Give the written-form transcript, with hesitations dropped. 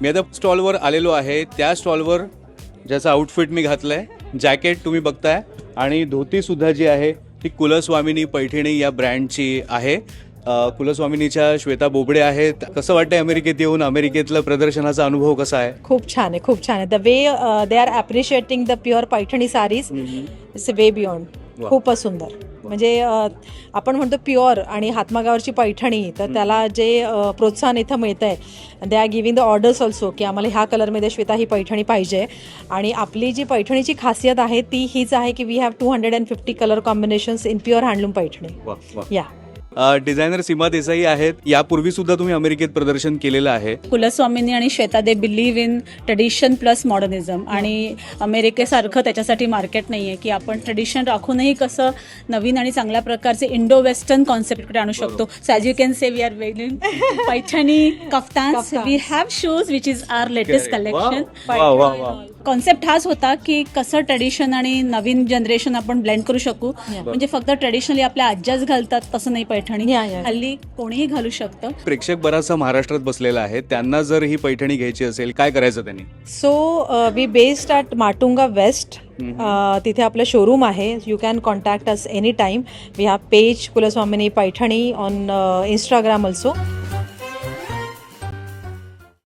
मी आता स्टॉलवर आलेलो आहे, त्या स्टॉलवर ज्याचं आउटफिट मी घातलंय, जॅकेट तुम्ही बघताय आणि धोतीसुद्धा जी आहे ती कुलस्वामिनी पैठणी या ब्रँडची आहे. कुलस्वामिनीच्या श्वेता बोबडे आहेत. कसं वाटतंय अमेरिकेत येऊन? अमेरिकेतलं प्रदर्शनाचा अनुभव कसा आहे? खूप छान आहे, खूप छान आहे. The way they are appreciating the pure Paithani saris it's way beyond. खूपच सुंदर. म्हणजे आपण म्हणतो प्युअर आणि हातमागावरची पैठणी, तर त्याला जे प्रोत्साहन इथं मिळतं आहे. They are giving the orders also की आम्हाला ह्या कलरमध्ये श्वेता ही पैठणी पाहिजे. आणि आपली जी पैठणीची खासियत आहे ती हीच आहे की we have 250 colour combinations in pure handloom Paithani. या डिझायनर सीमा देसाई आहेत. यापूर्वी सुद्धा तुम्ही अमेरिकेत प्रदर्शन केलेलं आहे. कुलस्वामिनी आणि श्वेता दे बिलीव्ह इन ट्रेडिशन प्लस मॉडर्निझम. आणि अमेरिकेसारखं त्याच्यासाठी मार्केट नाही आहे की आपण ट्रेडिशन राखूनही कसं नवीन आणि चांगल्या प्रकारचे इंडो वेस्टर्न कॉन्सेप्टकडे आणू शकतो. So as you can say we are wearing Paithani kaftans. We have shoes which is our latest collection. Concept हाच होता की कसं ट्रेडिशन आणि नवीन जनरेशन आपण ब्लेंड करू शकू. म्हणजे फक्त ट्रेडिशनली आपल्या आज्याच घालतात तसं नाही, पैठणी हल्ली कोणीही घालू शकतं. प्रेक्षक बराचसा महाराष्ट्रात बसलेला आहे, त्यांना जर ही पैठणी घ्यायची असेल काय करायचं त्यांनी? So we based at Matunga west. तिथे आपलं शोरूम आहे. You can contact us any time. We have page Kulswamini Paithani on Instagram also.